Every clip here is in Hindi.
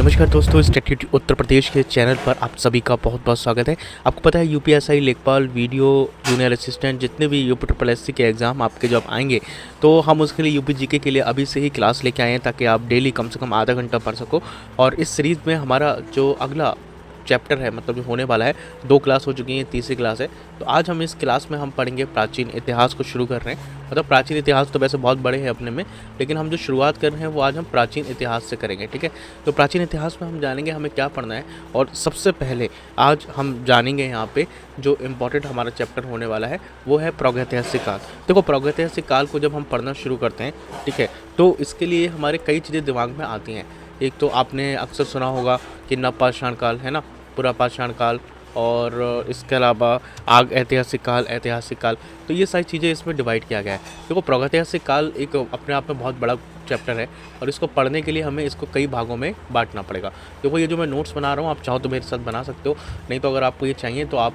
नमस्कार दोस्तों, स्टेट उत्तर प्रदेश के चैनल पर आप सभी का बहुत बहुत स्वागत है। आपको पता है यूपीएसआई, लेखपाल, वीडियो, जूनियर असिस्टेंट, जितने भी यूपी ट्रिपल एससी के एग्ज़ाम आपके जब आएंगे तो हम उसके लिए यूपी जीके के लिए अभी से ही क्लास लेके आए हैं ताकि आप डेली कम से कम आधा घंटा पढ़ सको। और इस सीरीज़ में हमारा जो अगला चैप्टर है, मतलब जो होने वाला है, 2 क्लास हो चुकी हैं, तीसरी क्लास है। तो आज हम इस क्लास में हम पढ़ेंगे प्राचीन इतिहास को शुरू कर रहे हैं। मतलब प्राचीन इतिहास तो वैसे बहुत बड़े हैं अपने में, लेकिन हम जो शुरुआत कर रहे हैं वो आज हम प्राचीन इतिहास से करेंगे। ठीक है, तो प्राचीन इतिहास में हम जानेंगे हमें क्या पढ़ना है। और सबसे पहले आज हम जानेंगे यहाँ पे जो इम्पोर्टेंट हमारा चैप्टर होने वाला है वो है प्रागैतिहासिक काल। देखो, प्रागैतिहासिक काल को जब हम पढ़ना शुरू करते हैं, ठीक है, तो इसके लिए हमारे कई चीज़ें दिमाग में आती हैं। एक तो आपने अक्सर सुना होगा कि नवपाषाण काल है ना, पुरापाषाण काल, और इसके अलावा आग ऐतिहासिक काल, ऐतिहासिक काल। तो ये सारी चीज़ें इसमें डिवाइड किया गया है। देखो, प्रागैतिहासिक काल एक अपने आप में बहुत बड़ा चैप्टर है और इसको पढ़ने के लिए हमें इसको कई भागों में बांटना पड़ेगा। देखो, ये जो मैं नोट्स बना रहा हूँ, आप चाहो तो मेरे साथ बना सकते हो, नहीं तो अगर आपको ये चाहिए तो आप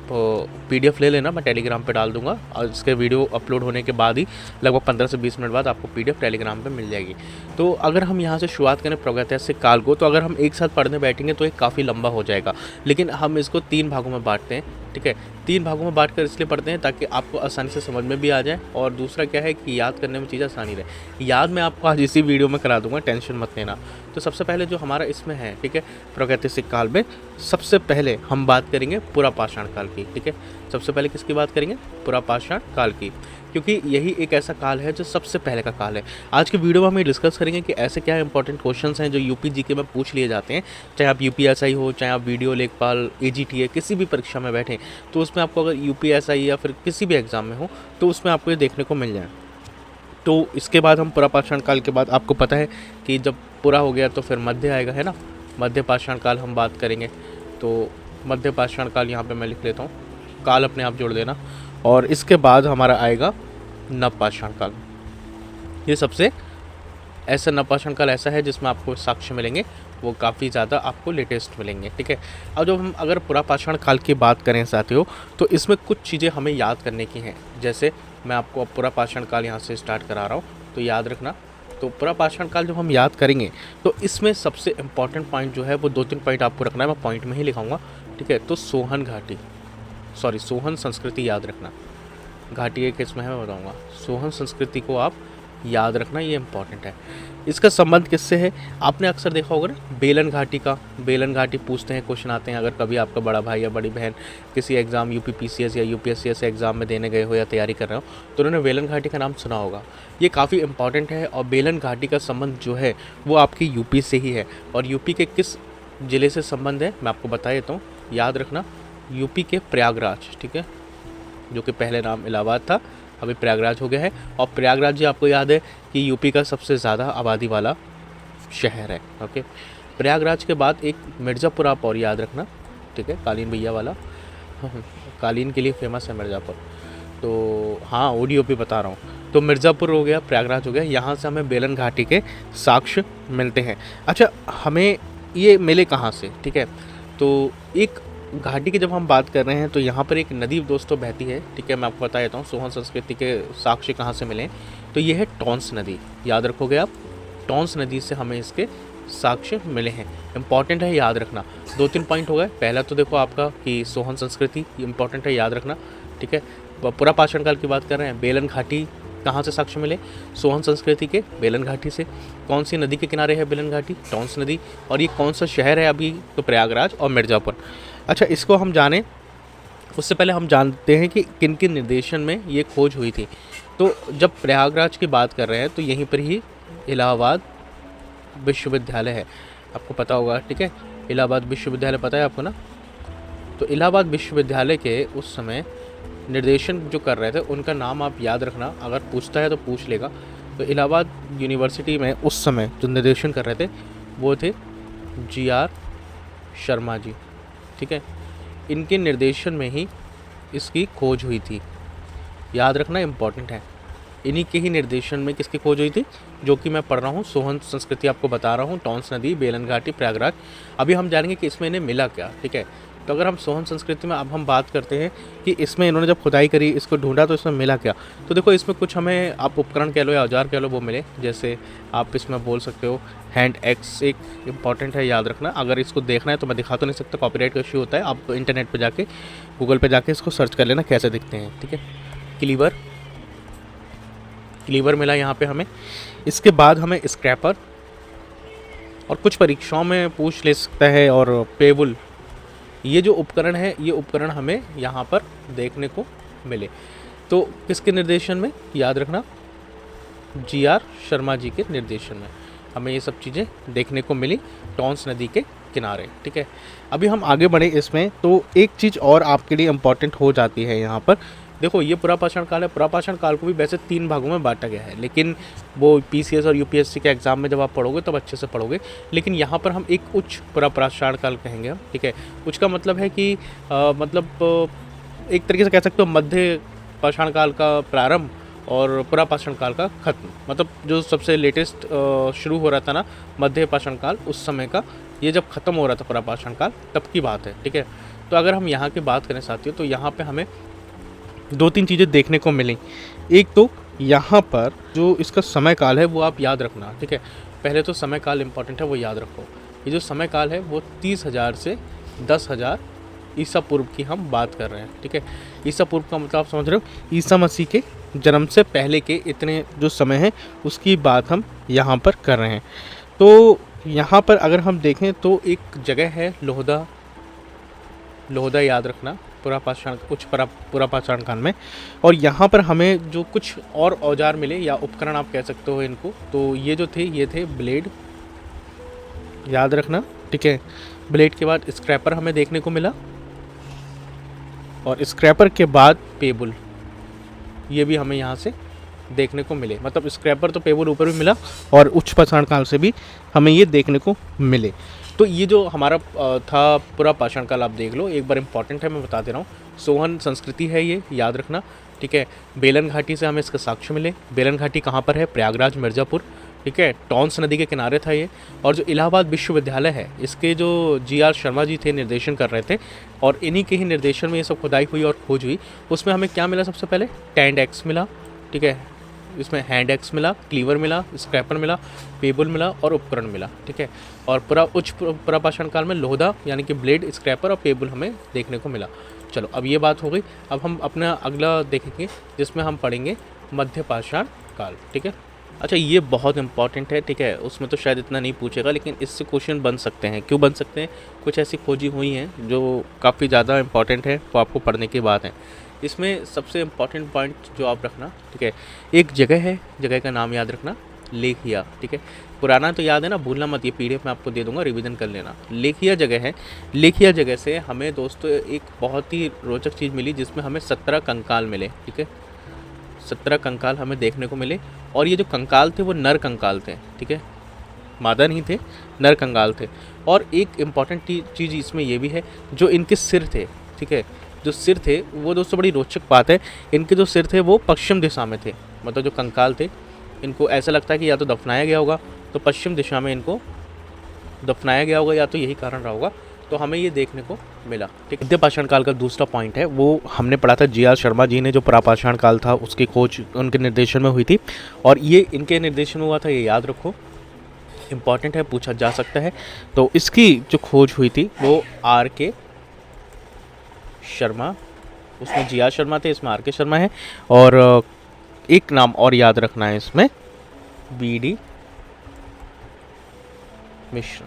पीडीएफ ले लेना, मैं टेलीग्राम पे डाल दूंगा। और इसके वीडियो अपलोड होने के बाद ही लगभग 15 से 20 मिनट बाद आपको पीडीएफ टेलीग्राम पे मिल जाएगी। तो अगर हम यहाँ से शुरुआत करें प्रागैतिहासिक काल को, तो अगर हम एक साथ पढ़ने बैठेंगे तो ये काफ़ी लंबा हो जाएगा, लेकिन हम इसको 3 भागों में बांटते हैं। ठीक है, 3 भागों में बांट कर इसलिए पढ़ते हैं ताकि आपको आसानी से समझ में भी आ जाए, और दूसरा क्या है कि याद करने में चीज़ आसानी रहे। याद मैं आपको आज इसी वीडियो में करा दूंगा, टेंशन मत लेना। तो सबसे पहले जो हमारा इसमें है, ठीक है, प्रागैतिहासिक काल में सबसे पहले हम बात करेंगे पुरापाषाण काल की। ठीक है, सबसे पहले किसकी बात करेंगे? पुरापाषाण काल की, क्योंकि यही एक ऐसा काल है जो सबसे पहले का काल है। आज की वीडियो में हम ये डिस्कस करेंगे कि ऐसे क्या इंपॉर्टेंट क्वेश्चंस हैं जो यूपी जीके में पूछ लिए जाते हैं। चाहे आप यूपीएसआई हो, चाहे आप वीडियो, लेखपाल, एजीटीए, किसी भी परीक्षा में बैठें, तो उसमें आपको अगर यूपीएसआई या फिर किसी भी एग्ज़ाम में हो तो उसमें आपको ये देखने को मिल जाए। तो इसके बाद हम पुरापाषाण काल के बाद आपको पता है कि जब पूरा हो गया तो फिर मध्य आएगा, है ना। मध्य पाषाण काल हम बात करेंगे। तो मध्य पाषाण काल यहाँ पे मैं लिख लेता हूँ, काल अपने आप जोड़ देना। और इसके बाद हमारा आएगा नवपाषाण काल। ये सबसे ऐसा नवपाषाण काल ऐसा है जिसमें आपको साक्ष्य मिलेंगे, वो काफ़ी ज़्यादा आपको लेटेस्ट मिलेंगे। ठीक है, अब जब हम अगर पुरापाषाण काल की बात करें साथियों, तो इसमें कुछ चीज़ें हमें याद करने की हैं। जैसे मैं आपको अब पुरापाषाण काल यहाँ से स्टार्ट करा रहा हूँ, तो याद रखना। तो पुरापाषाण काल जब हम याद करेंगे तो इसमें सबसे इम्पॉर्टेंट पॉइंट जो है वो 2-3 पॉइंट आपको रखना है, मैं पॉइंट में ही लिखाऊंगा। ठीक है, तो सोहन घाटी, सोहन संस्कृति याद रखना। घाटी एक इसमें है, मैं बताऊँगा। सोहन संस्कृति को आप याद रखना, ये इंपॉर्टेंट है। इसका संबंध किससे है? आपने अक्सर देखा होगा ना बेलन घाटी का। बेलन घाटी पूछते हैं, क्वेश्चन आते हैं। अगर कभी आपका बड़ा भाई या बड़ी बहन किसी एग्ज़ाम यूपी पीसीएस या यूपीएससी ऐसे एग्ज़ाम में देने गए हो या तैयारी कर रहे हो, तो उन्होंने बेलन घाटी का नाम सुना होगा। ये काफ़ी इंपॉर्टेंट है, और बेलन घाटी का संबंध जो है वो आपकी यूपी से ही है। और यूपी के किस ज़िले से संबंध है मैं आपको बता देता हूँ, याद रखना। यूपी के प्रयागराज, ठीक है, जो कि पहले नाम इलाहाबाद था, अभी प्रयागराज हो गया है। और प्रयागराज जी आपको याद है कि यूपी का सबसे ज़्यादा आबादी वाला शहर है। ओके, प्रयागराज के बाद एक मिर्ज़ापुर आप और याद रखना। ठीक है, कालीन भैया वाला, कालीन के लिए फेमस है मिर्ज़ापुर। तो हाँ, ओडीओपी बता रहा हूँ। तो मिर्ज़ापुर हो गया, प्रयागराज हो गया, यहाँ से हमें बेलन घाटी के साक्ष्य मिलते हैं। अच्छा, हमें ये मिले कहाँ से? ठीक है, तो एक घाटी की जब हम बात कर रहे हैं तो यहाँ पर एक नदी दोस्तों बहती है। ठीक है, मैं आपको बता देता हूँ सोहन संस्कृति के साक्ष्य कहाँ से मिले। तो ये है टॉन्स नदी, याद रखोगे आप। टॉन्स नदी से हमें इसके साक्ष्य मिले हैं, इंपॉर्टेंट है, याद रखना। 2-3 पॉइंट हो गए। पहला तो देखो आपका कि सोहन संस्कृति इंपॉर्टेंट है, याद रखना। ठीक है, पुरापाषाण काल की बात कर रहे हैं। बेलन घाटी कहाँ से साक्ष्य मिले? सोहन संस्कृति के बेलन घाटी से। कौन सी नदी के किनारे है बेलन घाटी? टॉन्स नदी। और ये कौन सा शहर है अभी? तो प्रयागराज और मिर्ज़ापुर। अच्छा, इसको हम जानें उससे पहले हम जानते हैं कि किन किन निर्देशन में ये खोज हुई थी। तो जब प्रयागराज की बात कर रहे हैं तो यहीं पर ही इलाहाबाद विश्वविद्यालय है, आपको पता होगा। ठीक है, इलाहाबाद विश्वविद्यालय पता है आपको ना। तो इलाहाबाद विश्वविद्यालय के उस समय निर्देशन जो कर रहे थे उनका नाम आप याद रखना, अगर पूछता है तो पूछ लेगा। तो इलाहाबाद यूनिवर्सिटी में उस समय जो निर्देशन कर रहे थे वो थे GR शर्मा जी। ठीक है, इनके निर्देशन में ही इसकी खोज हुई थी, याद रखना, इम्पॉर्टेंट है। इन्हीं के ही निर्देशन में किसकी खोज हुई थी? जो कि मैं पढ़ रहा हूँ, सोहन संस्कृति आपको बता रहा हूँ, टॉन्स नदी, बेलन घाटी, प्रयागराज। अभी हम जानेंगे कि इसमें इन्हें मिला क्या। ठीक है, तो अगर हम सोहन संस्कृति में अब हम बात करते हैं कि इसमें इन्होंने जब खुदाई करी, इसको ढूंढा, तो इसमें मिला क्या। तो देखो इसमें कुछ हमें आप उपकरण कह लो या औजार कह लो वो मिले। जैसे आप इसमें बोल सकते हो हैंड एक्स एक इम्पॉर्टेंट है, याद रखना। अगर इसको देखना है तो मैं दिखा तो नहीं सकता, कॉपीराइट का इश्यू होता है। आप इंटरनेट पर जाके गूगल पे जाके इसको सर्च कर लेना कैसे दिखते हैं, ठीक है। क्लीवर, क्लीवर मिला यहाँ पे हमें। इसके बाद हमें स्क्रैपर, और कुछ परीक्षाओं में पूछ ले सकता है, और पेबुल। ये जो उपकरण है, ये उपकरण हमें यहाँ पर देखने को मिले। तो किसके निर्देशन में, याद रखना GR शर्मा जी के निर्देशन में हमें ये सब चीज़ें देखने को मिली टॉन्स नदी के किनारे, ठीक है। अभी हम आगे बढ़े इसमें, तो एक चीज़ और आपके लिए इम्पॉर्टेंट हो जाती है यहाँ पर। देखो ये पुरापाषाण काल है। पुरापाषाण काल को भी वैसे 3 भागों में बांटा गया है, लेकिन वो PCS और UPSC के एग्ज़ाम में जब आप पढ़ोगे तब अच्छे से पढ़ोगे। लेकिन यहाँ पर हम एक उच्च पुरापाषाण काल कहेंगे हम, ठीक है। उच्च का मतलब है कि एक तरीके से कह सकते हो मध्य पाषाण काल का प्रारंभ और पुरापाषाण काल का खत्म। मतलब जो सबसे लेटेस्ट शुरू हो रहा था ना मध्य पाषाण काल, उस समय का ये जब ख़त्म हो रहा था पुरापाषाण काल, तब की बात है, ठीक है। तो अगर हम यहाँ की बात करें साथियों, तो यहाँ पे हमें 2-3 चीज़ें देखने को मिली। एक तो यहाँ पर जो इसका समय काल है वो आप याद रखना, ठीक है। पहले तो समय काल इम्पॉर्टेंट है, वो याद रखो। ये जो समय काल है वो 30,000 से 10,000 ईसा पूर्व की हम बात कर रहे हैं, ठीक है। ईसा पूर्व का मतलब आप समझ रहे हो, ईसा मसीह के जन्म से पहले के इतने जो समय है उसकी बात हम यहाँ पर कर रहे हैं। तो यहाँ पर अगर हम देखें तो एक जगह है लोहदा, लोहदा याद रखना पुरापाषाण पुरापाषाण काल में। और यहाँ पर हमें जो कुछ और औजार मिले या उपकरण आप कह सकते हो इनको, तो ये जो थे ये थे ब्लेड, याद रखना, ठीक है। ब्लेड के बाद स्क्रैपर हमें देखने को मिला, और स्क्रैपर के बाद पेबुल, ये भी हमें यहाँ से देखने को मिले। मतलब स्क्रैपर तो पेबुल ऊपर भी मिला, और उच्च पाषाण काल से भी हमें ये देखने को मिले। तो ये जो हमारा था पुरापाषाण काल, आप देख लो एक बार, इंपॉर्टेंट है, मैं बता दे रहा हूँ। सोहन संस्कृति है ये, याद रखना, ठीक है। बेलन घाटी से हमें इसके साक्ष्य मिले। बेलन घाटी कहाँ पर है, प्रयागराज, मिर्ज़ापुर, ठीक है। टॉन्स नदी के किनारे था ये। और जो इलाहाबाद विश्वविद्यालय है, इसके जो GR शर्मा जी थे निर्देशन कर रहे थे, और इन्हीं के ही निर्देशन में ये सब खुदाई हुई और खोज हुई। उसमें हमें क्या मिला, सबसे पहले टैंड एक्स मिला, ठीक है। इसमें हैंड एक्स मिला, क्लीवर मिला, स्क्रैपर मिला, पेबुल मिला और उपकरण मिला, ठीक है। और उच्च पुरापाषाण काल में लोहदा यानी कि ब्लेड, स्क्रैपर और पेबुल हमें देखने को मिला। चलो अब ये बात हो गई। अब हम अपना अगला देखेंगे जिसमें हम पढ़ेंगे मध्य पाषाण काल, ठीक है। अच्छा ये बहुत इंपॉर्टेंट है, ठीक है। उसमें तो शायद इतना नहीं पूछेगा, लेकिन इससे क्वेश्चन बन सकते हैं। क्यों बन सकते हैं, कुछ ऐसी खोजी हुई हैं जो काफ़ी ज़्यादा इंपॉर्टेंट है, वो आपको पढ़ने की बात है। इसमें सबसे इम्पॉर्टेंट पॉइंट जो आप रखना, ठीक है, एक जगह है, जगह का नाम याद रखना, लेखिया, ठीक है। पुराना तो याद है ना, भूलना मत, ये PDF में आपको दे दूंगा, रिवीजन कर लेना। लेखिया जगह है। लेखिया जगह से हमें दोस्तों एक बहुत ही रोचक चीज़ मिली, जिसमें हमें 17 कंकाल मिले, ठीक है। 17 कंकाल हमें देखने को मिले, और ये जो कंकाल थे वो नर कंकाल थे, ठीक है, मादा नहीं थे, नर कंकाल थे। और एक इम्पॉर्टेंट चीज़ इसमें ये भी है, जो इनके सिर थे, ठीक है, जो सिर थे वो दोस्तों बड़ी रोचक बात है, इनके जो सिर थे वो पश्चिम दिशा में थे। मतलब जो कंकाल थे, इनको ऐसा लगता है कि या तो दफनाया गया होगा, तो पश्चिम दिशा में इनको दफनाया गया होगा, या तो यही कारण रहा होगा। तो हमें ये देखने को मिला, ठीक। मध्य पाषाण काल का दूसरा पॉइंट है, वो हमने पढ़ा था GR शर्मा जी ने, जो पुरापाषाण काल था उसकी खोज उनके निर्देशन में हुई थी, और ये इनके निर्देशन में हुआ था, ये याद रखो, इम्पॉर्टेंट है, पूछा जा सकता है। तो इसकी जो खोज हुई थी वो RK शर्मा, उसमें GR शर्मा थे, इसमें RK शर्मा है, और एक नाम और याद रखना है इसमें, BD मिश्र।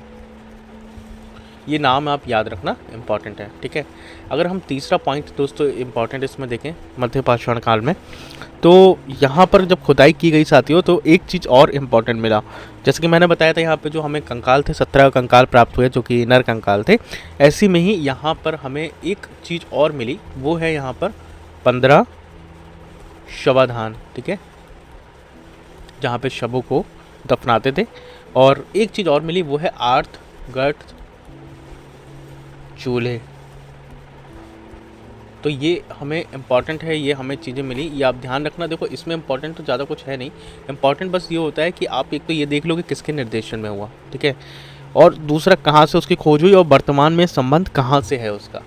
ये नाम आप याद रखना, इम्पॉर्टेंट है, ठीक है। अगर हम तीसरा पॉइंट दोस्तों इम्पॉर्टेंट इसमें देखें मध्य पाषाण काल में, तो यहाँ पर जब खुदाई की गई साथियों, तो एक चीज़ और इम्पॉर्टेंट मिला। जैसे कि मैंने बताया था, यहाँ पे जो हमें कंकाल थे 17 कंकाल प्राप्त हुए, जो कि नर कंकाल थे। ऐसी में ही यहाँ पर हमें एक चीज़ और मिली, वो है यहाँ पर 15 शवाधान, ठीक है, जहाँ पे शवों को दफनाते थे। और एक चीज़ और मिली, वो है आर्थ गर्थ चूल्हे। तो ये हमें इम्पॉर्टेंट है, ये हमें चीज़ें मिली, ये आप ध्यान रखना। देखो इसमें इम्पॉर्टेंट तो ज़्यादा कुछ है नहीं, इम्पॉर्टेंट बस ये होता है कि आप एक तो ये देख लो कि किसके निर्देशन में हुआ, ठीक है। और दूसरा कहाँ से उसकी खोज हुई और वर्तमान में संबंध कहाँ से है उसका।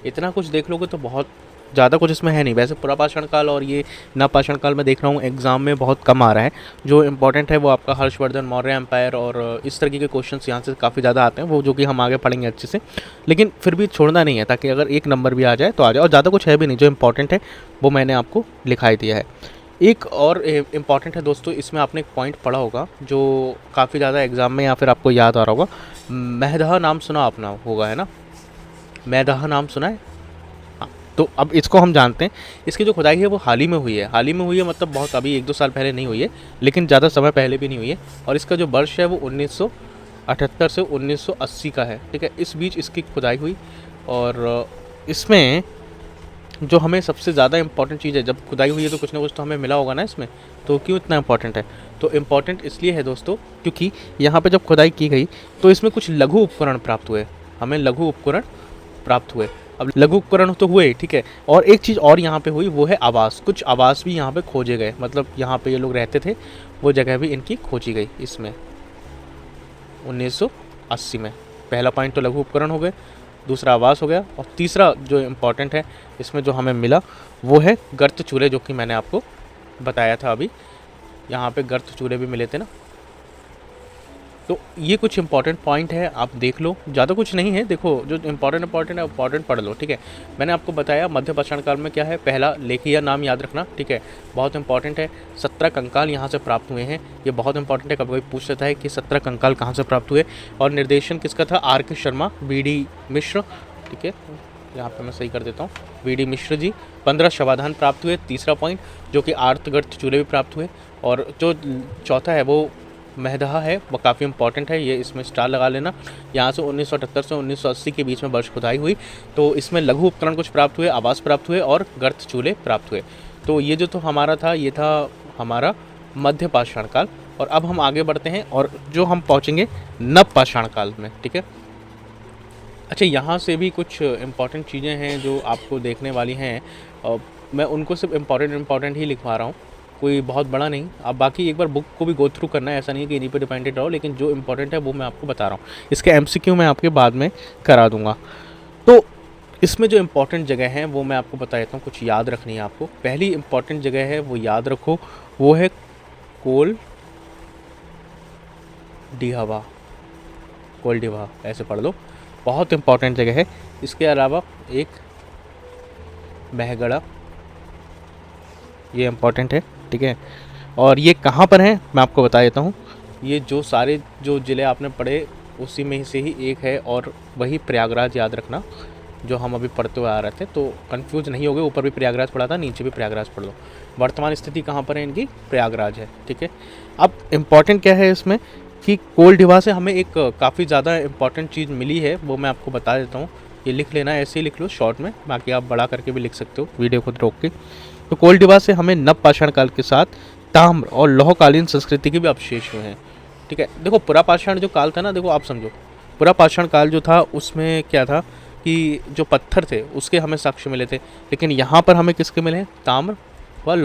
इतना कुछ देख लोगे तो बहुत ज़्यादा कुछ इसमें है नहीं। वैसे पुरापाषाण काल और ये नवपाषाण काल में देख रहा हूँ एग्ज़ाम में बहुत कम आ रहा है। जो इम्पोर्टेंट है वो आपका हर्षवर्धन मौर्य एम्पायर और इस तरीके के क्वेश्चंस यहाँ से काफ़ी ज़्यादा आते हैं, वो जो कि हम आगे पढ़ेंगे अच्छे से। लेकिन फिर भी छोड़ना नहीं है, ताकि अगर एक नंबर भी आ जाए तो आ जाए। और ज़्यादा कुछ है भी नहीं, जो इम्पोर्टेंट है वो मैंने आपको लिखाई दिया है। एक और इम्पॉर्टेंट है दोस्तों, इसमें आपने एक पॉइंट पढ़ा होगा जो काफ़ी ज़्यादा एग्ज़ाम में या फिर आपको याद आ रहा होगा। मैदाह नाम सुना आपने होगा, है ना? मैदाह नाम सुना है? हाँ, तो अब इसको हम जानते हैं। इसकी जो खुदाई है वो हाल ही में हुई है। हाल ही में हुई है मतलब बहुत अभी 1-2 साल पहले नहीं हुई है, लेकिन ज़्यादा समय पहले भी नहीं हुई है। और इसका जो वर्ष है वो 1978 से 1980 का है, ठीक है? इस बीच इसकी खुदाई हुई। और इसमें जो हमें सबसे ज़्यादा इंपॉर्टेंट चीज़ है, जब खुदाई हुई है तो कुछ ना कुछ तो हमें मिला होगा ना इसमें। तो क्यों इतना इंपॉर्टेंट है? तो इम्पॉर्टेंट इसलिए है दोस्तों क्योंकि यहाँ पे जब खुदाई की गई तो इसमें कुछ लघु उपकरण प्राप्त हुए। हमें लघु उपकरण प्राप्त हुए। अब लघु उपकरण तो हुए, ठीक है, और एक चीज़ और यहाँ पे हुई, वो है आवास। कुछ आवास भी यहाँ पे खोजे गए, मतलब यहाँ पे ये लोग रहते थे, वो जगह भी इनकी खोजी गई इसमें 1980 में। पहला पॉइंट तो लघु उपकरण हो गए, दूसरा आवास हो गया, और तीसरा जो इम्पोर्टेंट है इसमें जो हमें मिला वो है गर्त चूल्हे, जो कि मैंने आपको बताया था अभी। यहाँ पे गर्त चूल्हे भी मिले थे ना। तो ये कुछ इंपॉर्टेंट पॉइंट है, आप देख लो। ज़्यादा कुछ नहीं है, देखो जो इंपॉर्टेंट है इंपॉर्टेंट पढ़ लो, ठीक है। मैंने आपको बताया मध्यपाषाण काल में क्या है। पहला लेखिया नाम याद रखना, ठीक है, बहुत इंपॉर्टेंट है। 17 कंकाल यहाँ से प्राप्त हुए हैं, ये बहुत इंपॉर्टेंट है। कभी कोई पूछ लेता है कि 17 कंकाल कहाँ से प्राप्त हुए, और निर्देशन किसका था? आर के शर्मा, BD मिश्र, ठीक है, यहाँ पे मैं सही कर देता हूँ, BD मिश्र जी। 15 शवाधान प्राप्त हुए, तीसरा पॉइंट, जो कि आर्तगर्त चूल्हे भी प्राप्त हुए। और जो चौथा है वो मैदाह है, वो काफ़ी इंपॉर्टेंट है, ये इसमें स्टार लगा लेना। यहाँ से 1978 से 1980 के बीच में वर्ष खुदाई हुई, तो इसमें लघु उपकरण कुछ प्राप्त हुए, आवास प्राप्त हुए और गर्त चूल्हे प्राप्त हुए। तो ये जो तो हमारा था, ये था हमारा मध्यपाषाण काल। और अब हम आगे बढ़ते हैं और जो हम पहुँचेंगे नवपाषाण काल में, ठीक है। अच्छा, यहाँ से भी कुछ इम्पॉर्टेंट चीज़ें हैं जो आपको देखने वाली हैं, और मैं उनको सिर्फ इम्पॉर्टेंट ही लिखवा रहा हूँ, कोई बहुत बड़ा नहीं। आप बाकी एक बार बुक को भी गो थ्रू करना है, ऐसा नहीं है कि इन्हीं पर डिपेंडेड रहो, लेकिन जो इम्पोर्टेंट है वो मैं आपको बता रहा हूँ। इसके MCQ मैं आपके बाद में करा दूँगा। तो इसमें जो इम्पोर्टेंट जगह है वो मैं आपको बता देता हूँ, कुछ याद रखनी है आपको। पहली इम्पॉर्टेंट जगह है वो याद रखो, वो है कोल डिहवा, कोल डिहा, ऐसे पढ़ लो, बहुत इंपॉर्टेंट जगह है। इसके अलावा एक महगढ़ा, ये इम्पॉर्टेंट है, ठीक है। और ये कहाँ पर है मैं आपको बता देता हूँ। ये जो सारे जो ज़िले आपने पढ़े उसी में से ही एक है, और वही प्रयागराज, याद रखना, जो हम अभी पढ़ते हुए आ रहे थे। तो कंफ्यूज नहीं हो गए, ऊपर भी प्रयागराज पढ़ा था, नीचे भी प्रयागराज पढ़ लो। वर्तमान स्थिति कहाँ पर है इनकी? प्रयागराज है, ठीक है। अब इम्पॉर्टेंट क्या है इसमें कि कोल डिहा से हमें एक काफ़ी ज़्यादा इम्पॉर्टेंट चीज़ मिली है, वो मैं आपको बता देता हूँ। ये लिख लेना, ऐसे ही लिख लो शॉर्ट में, बाकी आप बड़ा करके भी लिख सकते हो वीडियो को रोक के। तो कोल डिहा से हमें नवपाषाण काल के साथ ताम्र और लौहकालीन संस्कृति के भी अवशेष हुए हैं, ठीक है। देखो पुरापाषाण जो काल था ना, देखो आप समझो, पुरापाषाण काल जो था उसमें क्या था कि जो पत्थर थे उसके हमें साक्ष्य मिले थे, लेकिन यहाँ पर हमें किसके मिले हैं? ताम्र व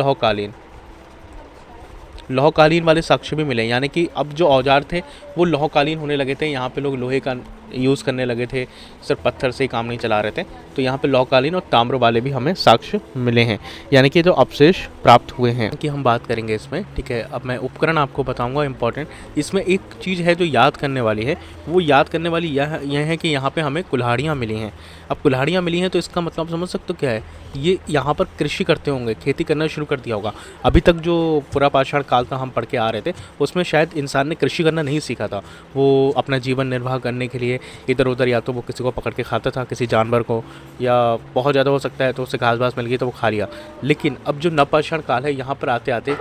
लौहकालीन वाले साक्ष्य भी मिले। यानी कि अब जो औजार थे वो लौहकालीन होने लगे थे, यहाँ पे लोग लोहे का यूज़ करने लगे थे, सिर्फ पत्थर से ही काम नहीं चला रहे थे। तो यहाँ पे लौहकालीन और ताम्र वाले भी हमें साक्ष्य मिले हैं, यानी कि जो अवशेष प्राप्त हुए हैं कि हम बात करेंगे इसमें, ठीक है। अब मैं उपकरण आपको बताऊँगा इंपॉर्टेंट। इसमें एक चीज़ है जो याद करने वाली है, वो याद करने वाली यह है कि यहाँ पर हमें कुल्हाड़ियाँ मिली हैं। अब कुल्हाड़ियाँ मिली हैं तो इसका मतलब समझ सकते हो क्या है? ये यहाँ पर कृषि करते होंगे, खेती करना शुरू कर दिया होगा। अभी तक जो पुरापाषाण काल था हम पढ़ के आ रहे थे, उसमें शायद इंसान ने कृषि करना नहीं सीखा था। वो अपना जीवन निर्वाह करने के लिए इधर उधर या तो वो किसी को पकड़ के खाता था, किसी जानवर को, या बहुत ज़्यादा हो सकता है तो उसे घास घास मिल गई तो वो खा लिया। लेकिन अब जो नवपाषाण काल है, यहाँ पर आते आते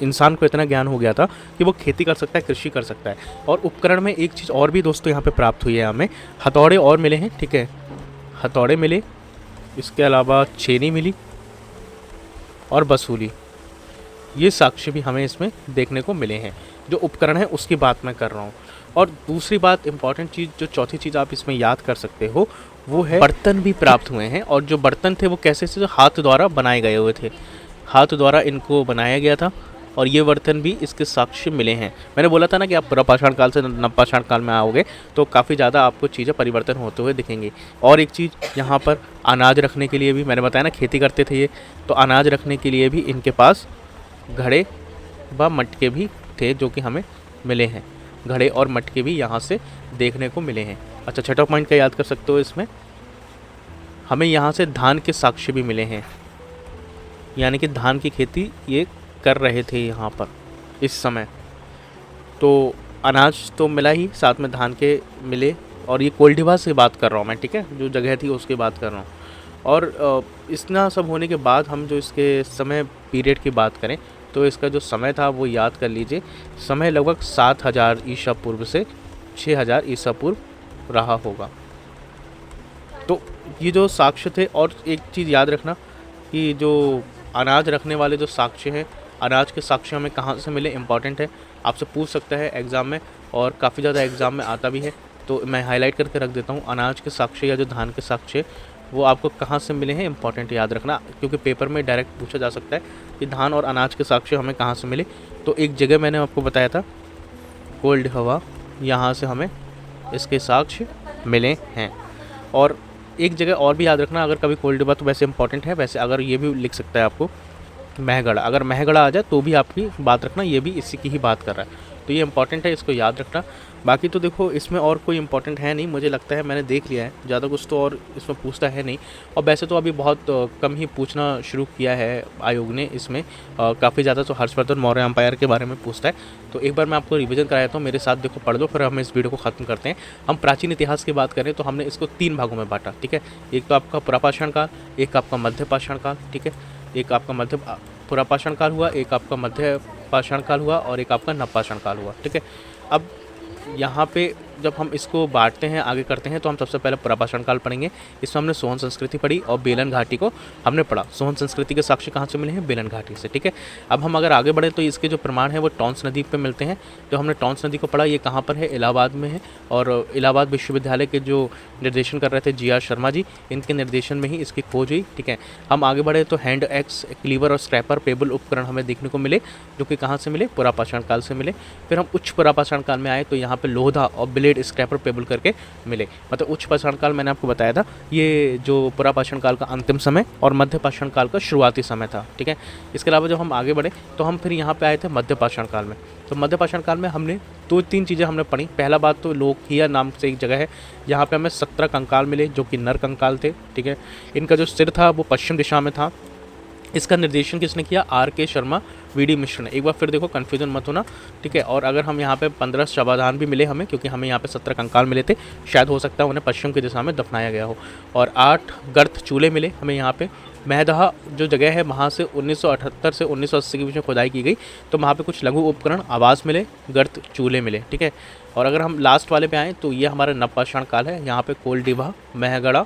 इंसान को इतना ज्ञान हो गया था कि वो खेती कर सकता है, कृषि कर सकता है। और उपकरण में एक चीज़ और भी दोस्तों यहाँ पे प्राप्त हुई है, हमें हथौड़े और मिले हैं, ठीक है, हथौड़े मिले। इसके अलावा छेनी मिली और बसूली, ये साक्ष्य भी हमें इसमें देखने को मिले हैं। जो उपकरण है उसकी बात मैं कर रहा हूँ। और दूसरी बात, इंपॉर्टेंट चीज़, जो चौथी चीज़ आप इसमें याद कर सकते हो, वो है बर्तन भी प्राप्त हुए हैं। और जो बर्तन थे वो कैसे से? हाथ द्वारा बनाए गए हुए थे, हाथ द्वारा इनको बनाया गया था, और ये बर्तन भी इसके साक्ष्य मिले हैं। मैंने बोला था ना कि आप पुरापाषाण काल से नवपाषाण काल में आओगे तो काफ़ी ज़्यादा आपको चीज़ें परिवर्तन होते हुए दिखेंगी। और एक चीज़ यहाँ पर अनाज रखने के लिए भी, मैंने बताया ना खेती करते थे ये, तो अनाज रखने के लिए भी इनके पास घड़े व मटके भी थे जो कि हमें मिले हैं। घड़े और मटके भी यहाँ से देखने को मिले हैं। अच्छा, छठा पॉइंट क्या याद कर सकते हो इसमें, हमें यहाँ से धान के साक्ष्य भी मिले हैं, यानी कि धान की खेती ये कर रहे थे यहाँ पर इस समय। तो अनाज तो मिला ही, साथ में धान के मिले। और ये कोल्डिवा से बात कर रहा हूँ मैं, ठीक है, जो जगह थी उसकी बात कर रहा हूँ। और इतना सब होने के बाद हम जो इसके समय पीरियड की बात करें तो इसका जो समय था वो याद कर लीजिए। समय लगभग 7000 ईसा पूर्व से 6000 ईसा पूर्व रहा होगा। तो ये जो साक्ष्य थे, और एक चीज़ याद रखना कि जो अनाज रखने वाले जो साक्ष्य हैं, अनाज के साक्ष्य हमें कहाँ से मिले, इम्पॉर्टेंट है, आपसे पूछ सकता है एग्ज़ाम में, और काफ़ी ज़्यादा एग्ज़ाम में आता भी है। तो मैं हाईलाइट करके रख देता हूँ, अनाज के साक्ष्य या जो धान के साक्ष्य वो आपको कहाँ से मिले हैं, इंपॉर्टेंट याद रखना, क्योंकि पेपर में डायरेक्ट पूछा जा सकता है कि धान और अनाज के साक्ष्य हमें कहाँ से मिले। तो एक जगह मैंने आपको बताया था, कोल्ड हवा, यहाँ से हमें इसके साक्ष्य मिले हैं। और एक जगह और भी याद रखना, अगर कभी कोल्ड हवा, तो वैसे इंपॉर्टेंट है, वैसे अगर ये भी लिख सकता है आपको महगढ़ा, अगर महगढ़ा आ जाए तो भी आपकी बात रखना, ये भी इसी की ही बात कर रहा है। तो ये इंपॉर्टेंट है, इसको याद रखना। बाकी तो देखो इसमें और कोई इंपॉर्टेंट है नहीं, मुझे लगता है, मैंने देख लिया है, ज़्यादा कुछ तो और इसमें पूछता है नहीं। और वैसे तो अभी बहुत कम ही पूछना शुरू किया है आयोग ने इसमें, काफ़ी ज़्यादा तो हर्षवर्धन मौर्य एम्पायर के बारे में पूछता है। तो एक बार मैं आपको रिवीजन कराया था, मेरे साथ देखो, पढ़ लो, फिर हम इस वीडियो को ख़त्म करते हैं। हम प्राचीन इतिहास की बात करें तो हमने इसको 3 भागों में बांटा, ठीक है। एक तो आपका पुरापाषाण काल, एक आपका मध्यपाषाण काल, ठीक है, एक आपका पुरापाषाण काल हुआ, एक आपका मध्य पाषाण काल हुआ, और एक आपका नवपाषाण काल हुआ, ठीक है। अब यहाँ पे जब हम इसको बांटते हैं, आगे करते हैं, तो हम सबसे पहले पुरापाषाण काल पढ़ेंगे। इसमें हमने सोहन संस्कृति पढ़ी और बेलन घाटी को हमने पढ़ा। सोहन संस्कृति के साक्ष्य कहाँ से मिले हैं, बेलन घाटी से, ठीक है। अब हम अगर आगे बढ़े तो इसके जो प्रमाण है वो टॉन्स नदी पे मिलते हैं। जो हमने टॉन्स नदी को पढ़ा, ये कहाँ पर है, इलाहाबाद में है, और इलाहाबाद विश्वविद्यालय के जो निर्देशन कर रहे थे GR शर्मा जी, इनके निर्देशन में ही इसकी खोज हुई, ठीक है। हम आगे बढ़े तो हैंड एक्स, क्लीवर और स्क्रैपर पेबल उपकरण हमें देखने को मिले, जो कि कहाँ से मिले, पुरापाषाण काल से मिले। फिर हम उच्च पुरापाषाण काल में आए तो यहाँ पे लोधा और ब्लेड, स्क्रैपर, पेबल करके मिले। मतलब उच्च पाषाण काल मैंने आपको बताया था, ये जो पुरापाषाण काल का अंतिम समय और मध्य पाषाण काल का शुरुआती समय था, ठीक है। इसके अलावा जब हम आगे बढ़े तो हम फिर यहाँ पे आए थे मध्य पाषाण काल में। तो मध्य पाषाण काल में हमने 2-3 चीज़ें हमने पढ़ी। पहला बात तो लोकहिया नाम से एक जगह है, यहाँ पे हमें 17 कंकाल मिले जो कि नर कंकाल थे, ठीक है। इनका जो सिर था वो पश्चिम दिशा में था। इसका निर्देशन किसने किया, RK शर्मा, VD मिश्र ने। एक बार फिर देखो, कन्फ्यूजन मत होना, ठीक है। और अगर हम यहाँ पे 15 शवाधान भी मिले हमें, क्योंकि हमें यहाँ पे 17 कंकाल मिले थे, शायद हो सकता है उन्हें पश्चिम की दिशा में दफनाया गया हो। और 8 गर्त चूल्हे मिले हमें यहाँ पे। महदहा जो जगह है वहाँ से 1978 से 1980 के बीच में खुदाई की गई, तो वहाँ पे कुछ लघु उपकरण आवास मिले, गर्त चूल्हे मिले, ठीक है। और अगर हम लास्ट वाले पे आएँ तो ये हमारा नवपाषाण काल है। यहाँ पे कोल्डिवा, महगढ़ा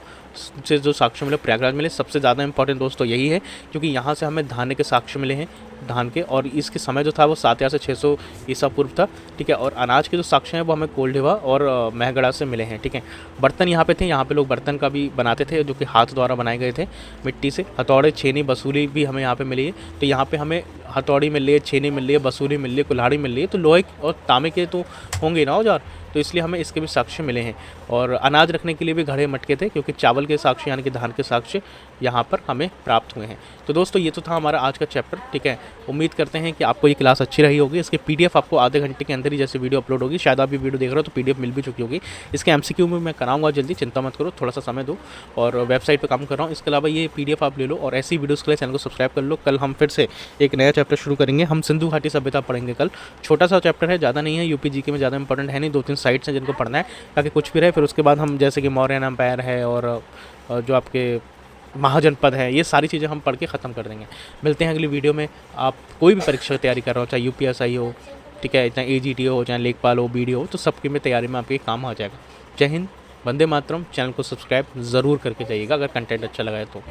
से जो साक्ष्य मिले, प्रयागराज मिले। सबसे ज़्यादा इंपॉर्टेंट दोस्तों यही है, क्योंकि यहाँ से हमें धान के साक्ष्य मिले हैं, धान के, और इसके समय जो था वो 700 से 600 ईसा पूर्व था, ठीक है। और अनाज के जो साक्ष्य हैं वो हमें कोल्डिवा और महगढ़ा से मिले हैं, ठीक है। बर्तन यहाँ पे थे, यहाँ पे लोग बर्तन का भी बनाते थे जो कि हाथ द्वारा बनाए गए थे मिट्टी से। हथौड़े, छेनी, बसूली भी हमें यहाँ पे मिली है। तो यहाँ पे हमें हथौड़ी मिल रही है, छेनी मिल रही है, बसूली मिल रही है, कुल्हाड़ी मिल रही है। तो लोहे और तांबे के तो होंगे ना औजार, तो इसलिए हमें इसके भी साक्ष्य मिले हैं। और अनाज रखने के लिए भी घड़े मटके थे, क्योंकि चावल के साक्ष्य यानी कि धान के साक्ष्य यहाँ पर हमें प्राप्त हुए हैं। तो दोस्तों ये तो था हमारा आज का चैप्टर, ठीक है। उम्मीद करते हैं कि आपको ये क्लास अच्छी रही होगी। इसके PDF आपको आधे घंटे के अंदर ही जैसे वीडियो अपलोड होगी, शायद आप ये वीडियो देख रहे हो तो PDF मिल भी चुकी होगी। इसके MCQ में मैं कराऊंगा जल्दी, चिंता मत करो, थोड़ा सा समय दो, और वेबसाइट पर काम कर रहा हूँ। इसके अलावा ये PDF आप ले लो, और ऐसी वीडियोज़ के लिए चैनल को सब्सक्राइब कर लो। कल हम फिर से एक नया चैप्टर शुरू करेंगे। हम सिंधु घाटी सभ्यता पढ़ेंगे कल। छोटा सा चैप्टर है, ज़्यादा नहीं है, UP GK में ज़्यादा इंपॉर्टेंट है नहीं, 2-3 साइट्स हैं जिनको पढ़ना है, ताकि कुछ भी रहे। फिर उसके बाद हम जैसे कि मौर्यन एम्पायर है और जो आपके महाजनपद है, ये सारी चीज़ें हम पढ़ के ख़त्म कर देंगे। मिलते हैं अगली वीडियो में। आप कोई भी परीक्षा की तैयारी कर रहे हो, चाहे UPSI हो, ठीक है, चाहे AGT हो, चाहे लेखपाल हो, BD हो, तो सबकी में तैयारी में आपके काम आ जाएगा। जय हिंद, वंदे मातरम। चैनल को सब्सक्राइब ज़रूर करके जाइएगा अगर कंटेंट अच्छा लगा है तो।